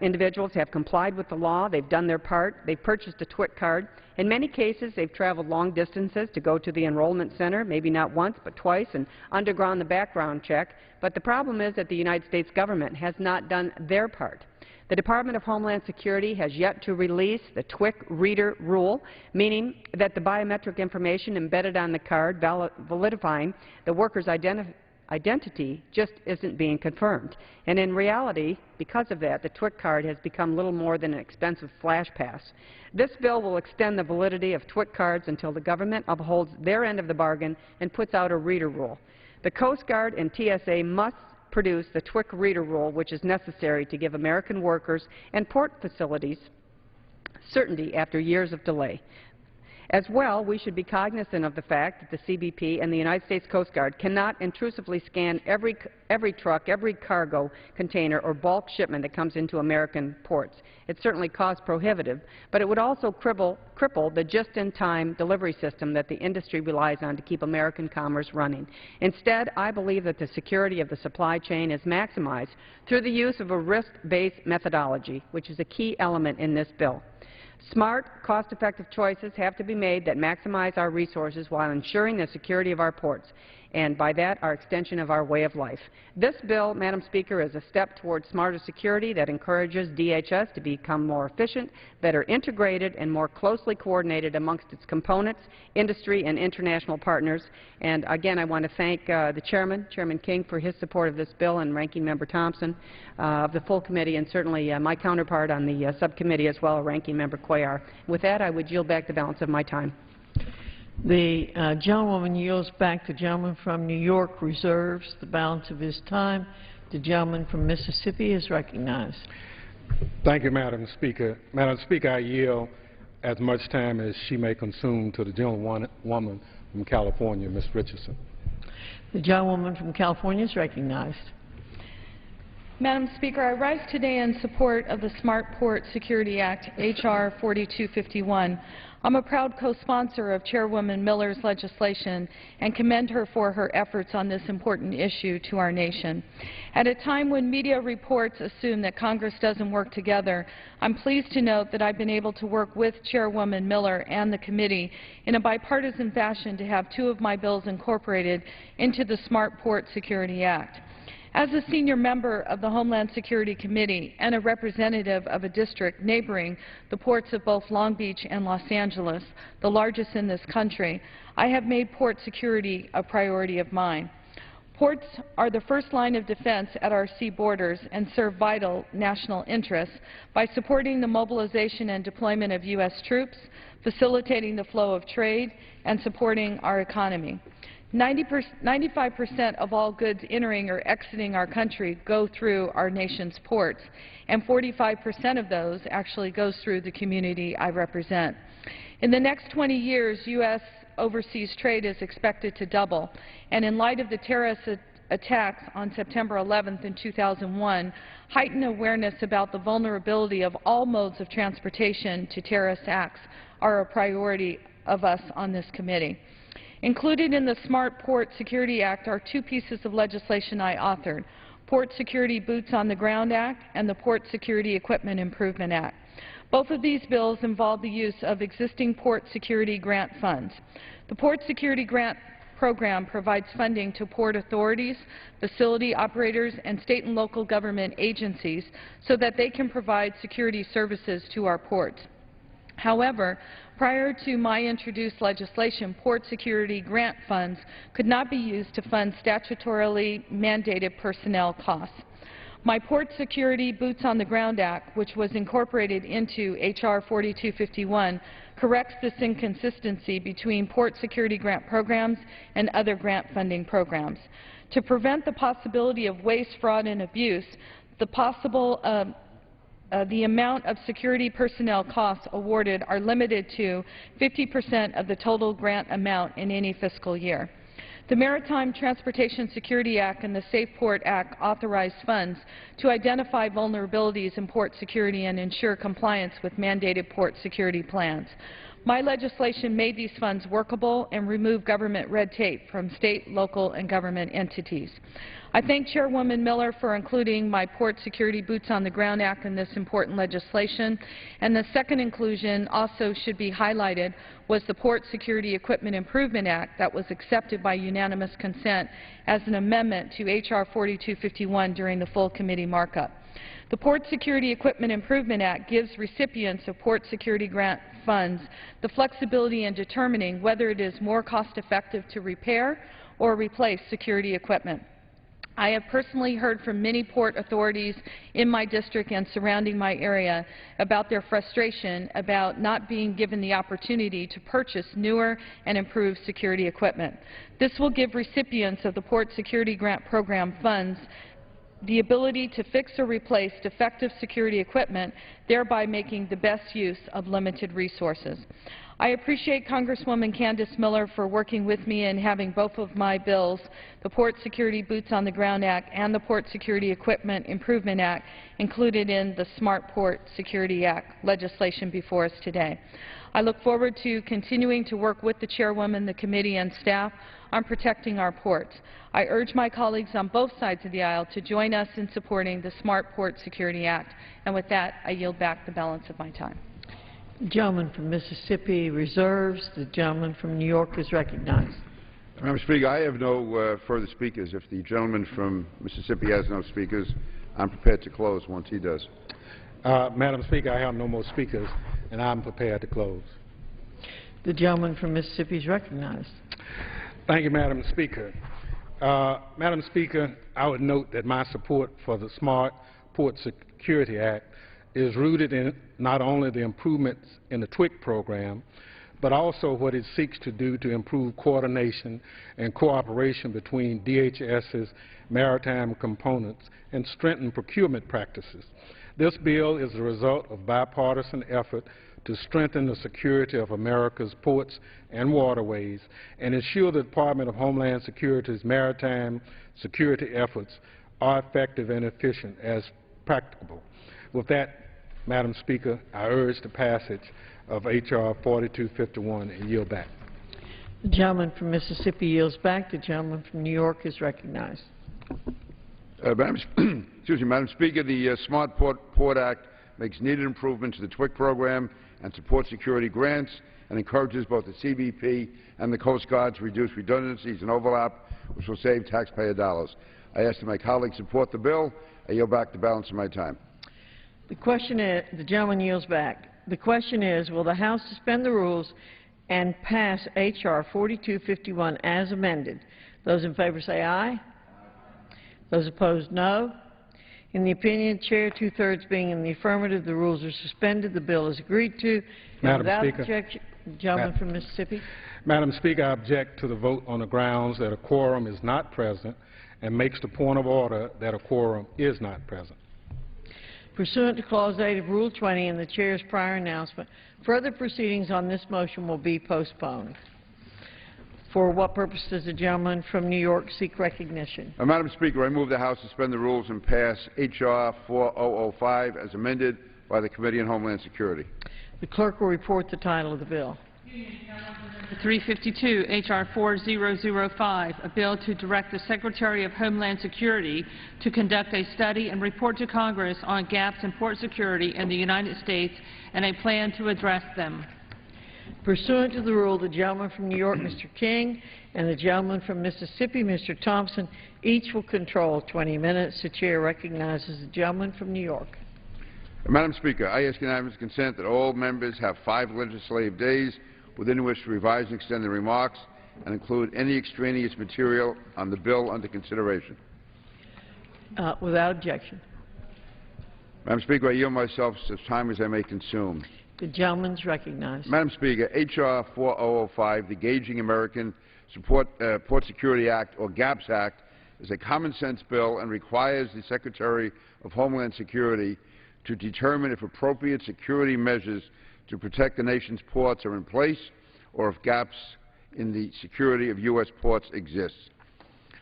individuals have complied with the law, they've done their part, they've purchased a TWIC card. In many cases, they've traveled long distances to go to the enrollment center, maybe not once but twice, and undergone the background check. But the problem is that the United States government has not done their part. The Department of Homeland Security has yet to release the TWIC reader rule, meaning that the biometric information embedded on the card validifying the worker's identity just isn't being confirmed. And in reality, because of that, the TWIC card has become little more than an expensive flash pass. This bill will extend the validity of TWIC cards until the government upholds their end of the bargain and puts out a reader rule. The Coast Guard and TSA must produce the TWIC reader rule, which is necessary to give American workers and port facilities certainty after years of delay. As well, we should be cognizant of the fact that the CBP and the United States Coast Guard cannot intrusively scan every truck, every cargo container or bulk shipment that comes into American ports. It's certainly cost prohibitive, but it would also cripple the just-in-time delivery system that the industry relies on to keep American commerce running. Instead, I believe that the security of the supply chain is maximized through the use of a risk-based methodology, which is a key element in this bill. Smart, cost-effective choices have to be made that maximize our resources while ensuring the security of our ports, and by that, our extension of our way of life. This bill, Madam Speaker, is a step towards smarter security that encourages DHS to become more efficient, better integrated, and more closely coordinated amongst its components, industry, and international partners. And again, I want to thank the Chairman, Chairman King, for his support of this bill, and Ranking Member Thompson of the full committee, and certainly my counterpart on the subcommittee as well, Ranking Member Cuellar. With that, I would yield back the balance of my time. The gentlewoman yields back. The gentleman from New York reserves the balance of his time. The gentleman from Mississippi is recognized. Thank you, Madam Speaker. Madam Speaker, I yield as much time as she may consume to the gentlewoman from California, Ms. Richardson. The gentlewoman from California is recognized. Madam Speaker, I rise today in support of the Smart Port Security Act, H.R. 4251. I'm a proud co-sponsor of Chairwoman Miller's legislation and commend her for her efforts on this important issue to our nation. At a time when media reports assume that Congress doesn't work together, I'm pleased to note that I've been able to work with Chairwoman Miller and the committee in a bipartisan fashion to have two of my bills incorporated into the Smart Port Security Act. As a senior member of the Homeland Security Committee and a representative of a district neighboring the ports of both Long Beach and Los Angeles, the largest in this country, I have made port security a priority of mine. Ports are the first line of defense at our sea borders and serve vital national interests by supporting the mobilization and deployment of U.S. troops, facilitating the flow of trade, and supporting our economy. 95% of all goods entering or exiting our country go through our nation's ports, and 45% of those actually goes through the community I represent. In the next 20 years, U.S. overseas trade is expected to double, and in light of the terrorist attacks on September 11th in 2001, heightened awareness about the vulnerability of all modes of transportation to terrorist acts are a priority of us on this committee. Included in the Smart Port Security Act are two pieces of legislation I authored, Port Security Boots on the Ground Act and the Port Security Equipment Improvement Act. Both of these bills involve the use of existing port security grant funds. The Port Security Grant Program provides funding to port authorities, facility operators, and state and local government agencies so that they can provide security services to our ports. However, prior to my introduced legislation, port security grant funds could not be used to fund statutorily mandated personnel costs. My Port Security Boots on the Ground Act, which was incorporated into H.R. 4251, corrects this inconsistency between port security grant programs and other grant funding programs. To prevent the possibility of waste, fraud, and abuse, the amount of security personnel costs awarded are limited to 50% of the total grant amount in any fiscal year. The Maritime Transportation Security Act and the Safe Port Act authorized funds to identify vulnerabilities in port security and ensure compliance with mandated port security plans. My legislation made these funds workable and removed government red tape from state, local, and government entities. I thank Chairwoman Miller for including my Port Security Boots on the Ground Act in this important legislation, and the second inclusion also should be highlighted was the Port Security Equipment Improvement Act that was accepted by unanimous consent as an amendment to H.R. 4251 during the full committee markup. The Port Security Equipment Improvement Act gives recipients of port security grant funds the flexibility in determining whether it is more cost-effective to repair or replace security equipment. I have personally heard from many port authorities in my district and surrounding my area about their frustration about not being given the opportunity to purchase newer and improved security equipment. This will give recipients of the Port Security Grant Program funds the ability to fix or replace defective security equipment, thereby making the best use of limited resources. I appreciate Congresswoman Candace Miller for working with me in having both of my bills, the Port Security Boots on the Ground Act and the Port Security Equipment Improvement Act, included in the Smart Port Security Act legislation before us today. I look forward to continuing to work with the Chairwoman, the committee, and staff on protecting our ports. I urge my colleagues on both sides of the aisle to join us in supporting the Smart Port Security Act. And with that, I yield back the balance of my time. The gentleman from Mississippi reserves. The gentleman from New York is recognized. Madam Speaker, I have no further speakers. If the gentleman from Mississippi has no speakers, I'm prepared to close once he does. Madam Speaker, I have no more speakers, and I'm prepared to close. The gentleman from Mississippi is recognized. Thank you, Madam Speaker. Madam Speaker, I would note that my support for the Smart Port Security Act is rooted in not only the improvements in the TWIC program, but also what it seeks to do to improve coordination and cooperation between DHS's maritime components and strengthen procurement practices. This bill is the result of bipartisan effort to strengthen the security of America's ports and waterways and ensure the Department of Homeland Security's maritime security efforts are effective and efficient as practicable. With that, Madam Speaker, I urge the passage of H.R. 4251 and yield back. The gentleman from Mississippi yields back. The gentleman from New York is recognized. Madam Speaker, the Smart Port Act makes needed improvements to the TWIC program and supports security grants and encourages both the CBP and the Coast Guard to reduce redundancies and overlap, which will save taxpayer dollars. I ask that my colleagues support the bill. I yield back the balance of my time. The question is, the gentleman yields back. The question is, will the House suspend the rules and pass H.R. 4251 as amended? Those in favor say aye. Those opposed, no. In the opinion of the Chair, two-thirds being in the affirmative, the rules are suspended. The bill is agreed to. Madam Speaker. Objection, the gentleman from Mississippi. Madam Speaker, I object to the vote on the grounds that a quorum is not present and makes the point of order that a quorum is not present. Pursuant to Clause 8 of Rule 20 and the Chair's prior announcement, further proceedings on this motion will be postponed. For what purpose does the gentleman from New York seek recognition? Madam Speaker, I move the House suspend the rules and pass H.R. 4005 as amended by the Committee on Homeland Security. The clerk will report the title of the bill. 352, H.R. 4005, a bill to direct the Secretary of Homeland Security to conduct a study and report to Congress on gaps in port security in the United States and a plan to address them. Pursuant to the rule, the gentleman from New York, Mr. King, and the gentleman from Mississippi, Mr. Thompson, each will control 20 minutes. The Chair recognizes the gentleman from New York. Madam Speaker, I ask unanimous consent that all members have 5 legislative days within which to revise and extend their remarks and include any extraneous material on the bill under consideration. Without objection. Madam Speaker, I yield myself such time as I may consume. The gentleman is recognized. Madam Speaker, H.R. 4005, the Gauging American Port Security Act, or GAPS Act, is a common-sense bill and requires the Secretary of Homeland Security to determine if appropriate security measures to protect the nation's ports are in place or if gaps in the security of U.S. ports exist.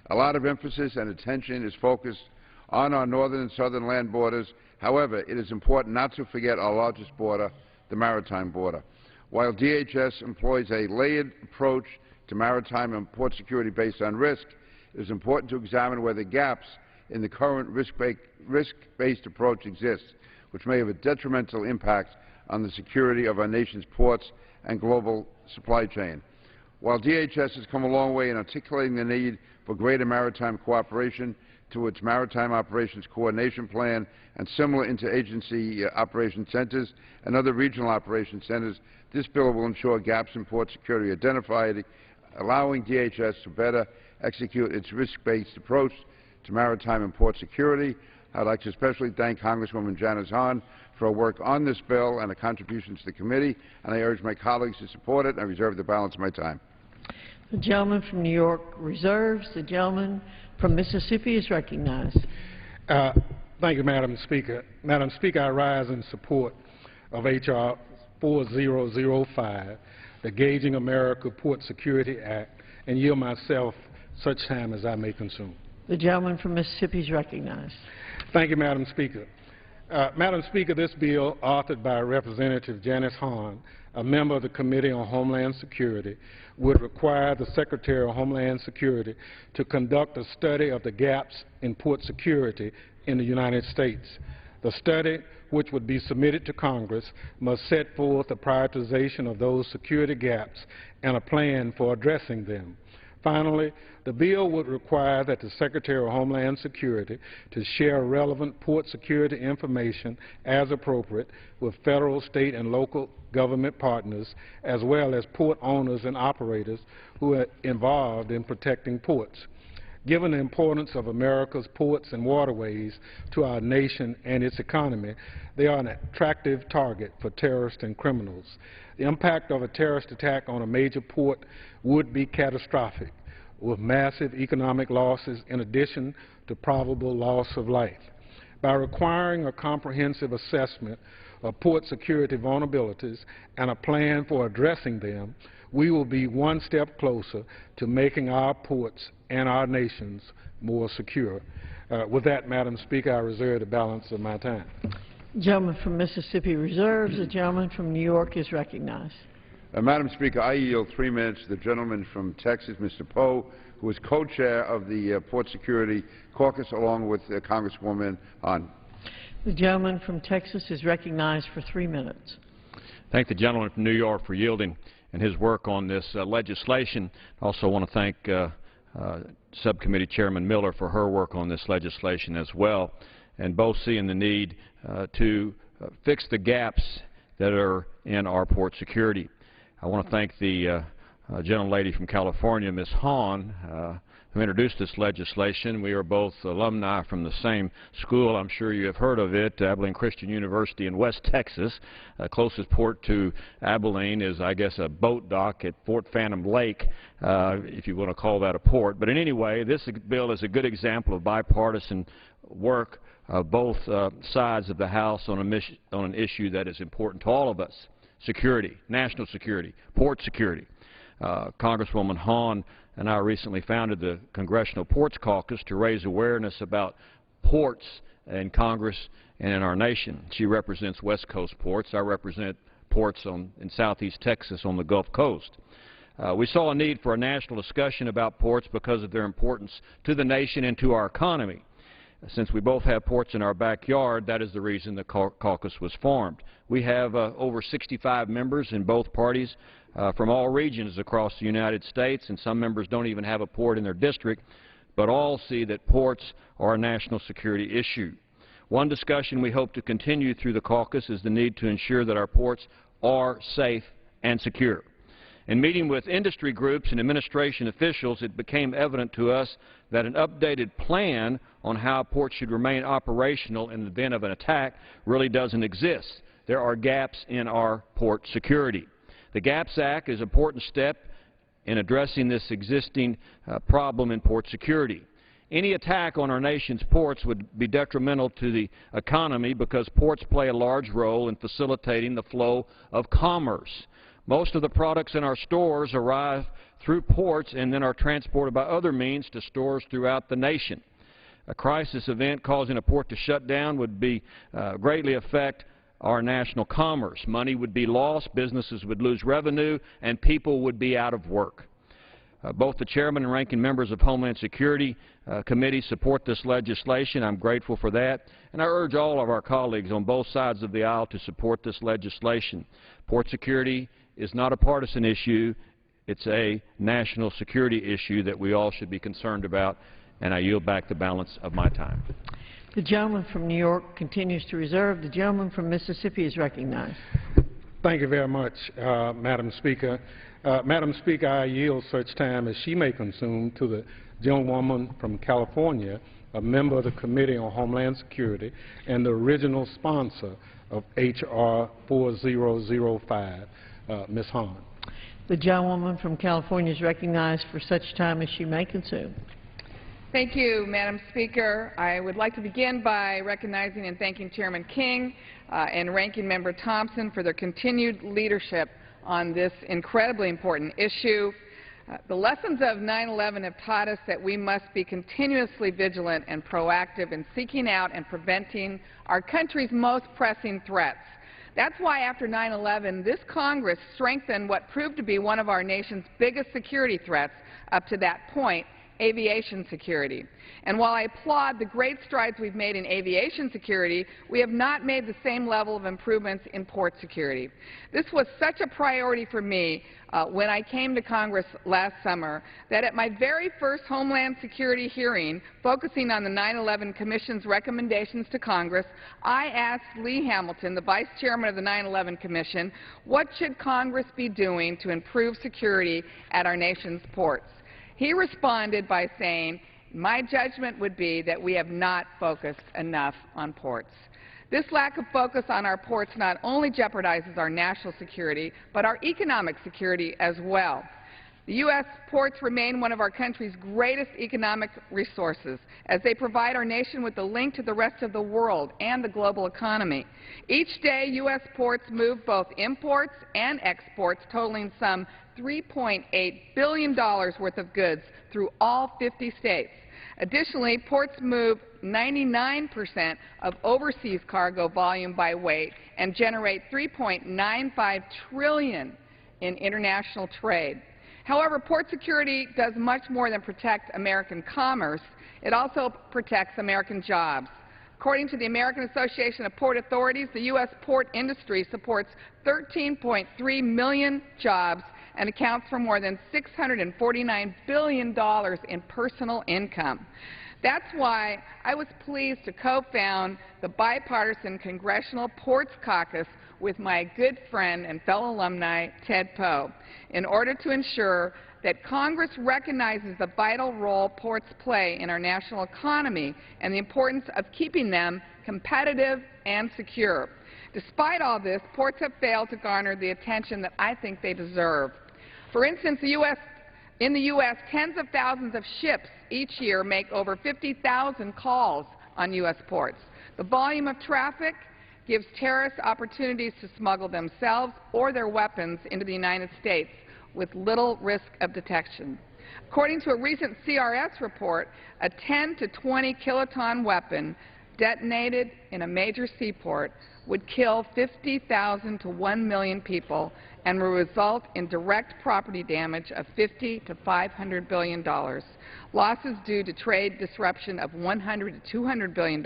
A lot of emphasis and attention is focused on our northern and southern land borders. However, it is important not to forget our largest border, the maritime border. While DHS employs a layered approach to maritime and port security based on risk, it is important to examine whether gaps in the current risk-based approach exist, which may have a detrimental impact on the security of our nation's ports and global supply chain. While DHS has come a long way in articulating the need for greater maritime cooperation to its Maritime Operations Coordination Plan and similar interagency operation centers and other regional operation centers, this bill will ensure gaps in port security identified, allowing DHS to better execute its risk-based approach to maritime and port security. I'd like to especially thank Congresswoman Janice Hahn for her work on this bill and her contributions to the committee, and I urge my colleagues to support it, and I reserve the balance of my time. The gentleman from New York reserves. The gentleman from Mississippi is recognized. Thank you, Madam Speaker. Madam Speaker, I rise in support of H.R. 4005, the Gauging America Port Security Act, and yield myself such time as I may consume. The gentleman from Mississippi is recognized. Thank you, Madam Speaker. Madam Speaker, this bill, authored by Representative Janice Hahn, a member of the Committee on Homeland Security, would require the Secretary of Homeland Security to conduct a study of the gaps in port security in the United States. The study, which would be submitted to Congress, must set forth a prioritization of those security gaps and a plan for addressing them. Finally, the bill would require that the Secretary of Homeland Security to share relevant port security information as appropriate with federal, state, and local government partners, as well as port owners and operators who are involved in protecting ports. Given the importance of America's ports and waterways to our nation and its economy, they are an attractive target for terrorists and criminals. The impact of a terrorist attack on a major port would be catastrophic, with massive economic losses in addition to probable loss of life. By requiring a comprehensive assessment of port security vulnerabilities and a plan for addressing them, we will be one step closer to making our ports and our nations more secure. With that, Madam Speaker, I reserve the balance of my time. Gentleman from Mississippi reserves. The gentleman from New York is recognized. Madam Speaker, I yield 3 minutes to the gentleman from Texas, Mr. Poe, who is co-chair of the Port Security Caucus, along with Congresswoman Hahn. The gentleman from Texas is recognized for 3 minutes. Thank the gentleman from New York for yielding and his work on this legislation. I also want to thank Subcommittee Chairman Miller for her work on this legislation as well, and both seeing the need to fix the gaps that are in our port security. I want to thank the gentlelady from California, Ms. Hahn, who introduced this legislation. We are both alumni from the same school. I'm sure you have heard of it, Abilene Christian University in West Texas. Closest port to Abilene is, I guess, a boat dock at Fort Phantom Lake, if you want to call that a port. But in any way, this bill is a good example of bipartisan work of both sides of the House on an issue that is important to all of us: security, national security, port security. Congresswoman Hahn and I recently founded the Congressional Ports Caucus to raise awareness about ports in Congress and in our nation. She represents West Coast ports. I represent ports in southeast Texas on the Gulf Coast. We saw a need for a national discussion about ports because of their importance to the nation and to our economy. Since we both have ports in our backyard, that is the reason the caucus was formed. We have over 65 members in both parties from all regions across the United States, and some members don't even have a port in their district, but all see that ports are a national security issue. One discussion we hope to continue through the caucus is the need to ensure that our ports are safe and secure. In meeting with industry groups and administration officials, it became evident to us that an updated plan on how ports should remain operational in the event of an attack really doesn't exist. There are gaps in our port security. The GAPS Act is an important step in addressing this existing problem in port security. Any attack on our nation's ports would be detrimental to the economy because ports play a large role in facilitating the flow of commerce. Most of the products in our stores arrive through ports and then are transported by other means to stores throughout the nation. A crisis event causing a port to shut down would greatly affect our national commerce. Money would be lost, businesses would lose revenue, and people would be out of work. Both the chairman and ranking members of Homeland Security Committee support this legislation. I'm grateful for that. And I urge all of our colleagues on both sides of the aisle to support this legislation. Port security is not a partisan issue. It's a national security issue that we all should be concerned about. And I yield back the balance of my time. The gentleman from New York continues to reserve. The gentleman from Mississippi is recognized. Thank you very much, Madam Speaker. Madam Speaker, I yield such time as she may consume to the gentlewoman from California, a member of the Committee on Homeland Security and the original sponsor of H.R. 4005, Ms. Hahn. The gentlewoman from California is recognized for such time as she may consume. Thank you, Madam Speaker. I would like to begin by recognizing and thanking Chairman King and Ranking Member Thompson for their continued leadership on this incredibly important issue. The lessons of 9/11 have taught us that we must be continuously vigilant and proactive in seeking out and preventing our country's most pressing threats. That's why after 9/11, this Congress strengthened what proved to be one of our nation's biggest security threats up to that point, aviation security. And while I applaud the great strides we've made in aviation security, we have not made the same level of improvements in port security. This was such a priority for me when I came to Congress last summer that at my very first Homeland Security hearing, focusing on the 9/11 Commission's recommendations to Congress, I asked Lee Hamilton, the Vice Chairman of the 9/11 Commission, what should Congress be doing to improve security at our nation's ports? He responded by saying, My judgment would be that we have not focused enough on ports. This lack of focus on our ports not only jeopardizes our national security, but our economic security as well. The U.S. ports remain one of our country's greatest economic resources, as they provide our nation with the link to the rest of the world and the global economy. Each day, U.S. ports move both imports and exports totaling some $3.8 billion worth of goods through all 50 states. Additionally, ports move 99% of overseas cargo volume by weight and generate $3.95 trillion in international trade. However, port security does much more than protect American commerce. It also protects American jobs. According to the American Association of Port Authorities, the U.S. port industry supports 13.3 million jobs and accounts for more than $649 billion in personal income. That's why I was pleased to co-found the bipartisan Congressional Ports Caucus with my good friend and fellow alumni, Ted Poe, in order to ensure that Congress recognizes the vital role ports play in our national economy and the importance of keeping them competitive and secure. Despite all this, ports have failed to garner the attention that I think they deserve. For instance, in the U.S., tens of thousands of ships each year make over 50,000 calls on U.S. ports. The volume of traffic gives terrorists opportunities to smuggle themselves or their weapons into the United States with little risk of detection. According to a recent CRS report, a 10 to 20 kiloton weapon detonated in a major seaport would kill 50,000 to 1 million people and will result in direct property damage of $50 to $500 billion, losses due to trade disruption of $100 to $200 billion,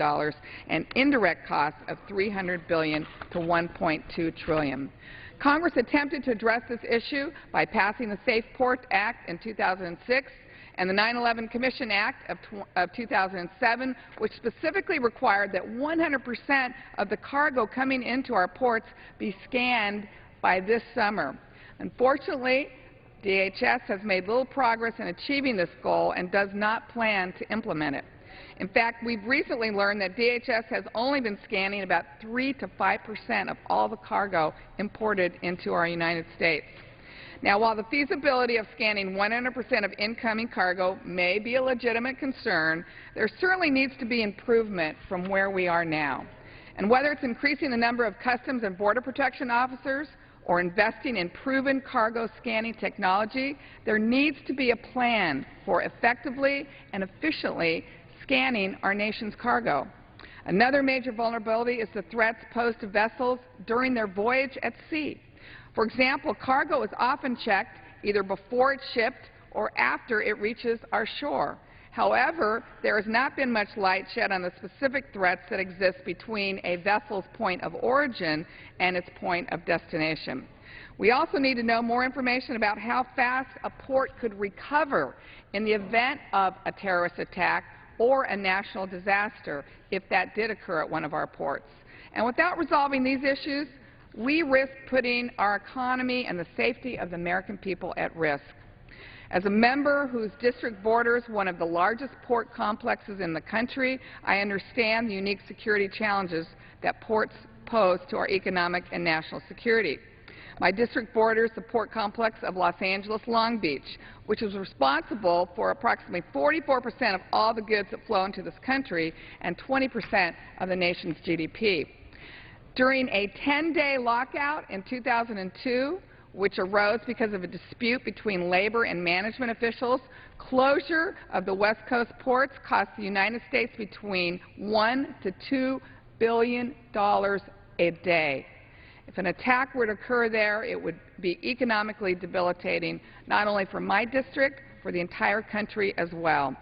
and indirect costs of $300 billion to $1.2 trillion. Congress attempted to address this issue by passing the Safe Ports Act in 2006 and the 9/11 Commission Act of 2007, which specifically required that 100% of the cargo coming into our ports be scanned by this summer. Unfortunately, DHS has made little progress in achieving this goal and does not plan to implement it. In fact, we've recently learned that DHS has only been scanning about 3 to 5% of all the cargo imported into our United States. Now, while the feasibility of scanning 100% of incoming cargo may be a legitimate concern, there certainly needs to be improvement from where we are now. And whether it's increasing the number of Customs and Border Protection officers or investing in proven cargo scanning technology, there needs to be a plan for effectively and efficiently scanning our nation's cargo. Another major vulnerability is the threats posed to vessels during their voyage at sea. For example, cargo is often checked either before it's shipped or after it reaches our shore. However, there has not been much light shed on the specific threats that exist between a vessel's point of origin and its point of destination. We also need to know more information about how fast a port could recover in the event of a terrorist attack or a national disaster if that did occur at one of our ports. And without resolving these issues, we risk putting our economy and the safety of the American people at risk. As a member whose district borders one of the largest port complexes in the country, I understand the unique security challenges that ports pose to our economic and national security. My district borders the port complex of Los Angeles Long Beach, which is responsible for approximately 44% of all the goods that flow into this country and 20% of the nation's GDP. During a 10-day lockout in 2002, which arose because of a dispute between labor and management officials, closure of the West Coast ports cost the United States between $1 to $2 billion a day. If an attack were to occur there, it would be economically debilitating, not only for my district, for the entire country as well.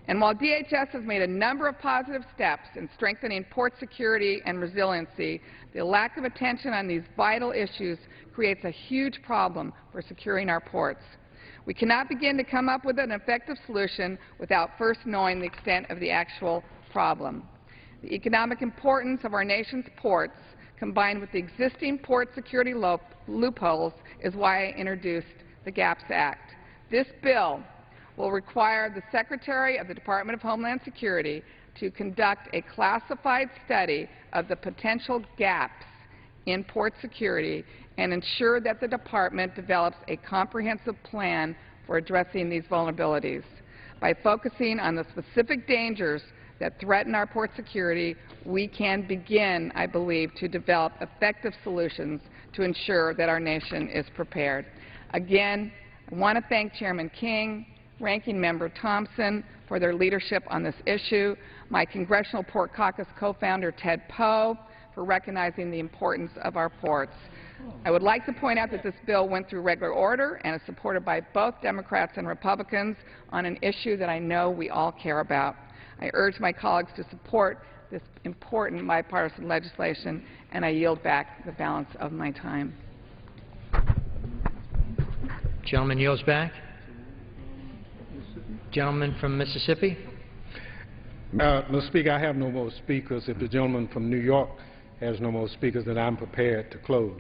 And while DHS has made a number of positive steps in strengthening port security and resiliency, the lack of attention on these vital issues creates a huge problem for securing our ports. We cannot begin to come up with an effective solution without first knowing the extent of the actual problem. The economic importance of our nation's ports, combined with the existing port security loopholes, is why I introduced the GAPS Act. This bill will require the Secretary of the Department of Homeland Security to conduct a classified study of the potential gaps in port security and ensure that the Department develops a comprehensive plan for addressing these vulnerabilities. By focusing on the specific dangers that threaten our port security, we can begin, I believe, to develop effective solutions to ensure that our nation is prepared. Again, I want to thank Chairman King, Ranking Member Thompson for their leadership on this issue, my Congressional Port Caucus co-founder Ted Poe for recognizing the importance of our ports. I would like to point out that this bill went through regular order and is supported by both Democrats and Republicans on an issue that I know we all care about. I urge my colleagues to support this important bipartisan legislation, and I yield back the balance of my time. Gentleman yields back. Gentleman from Mississippi. Mr. Speaker, I have no more speakers. If the gentleman from New York has no more speakers, then I'm prepared to close.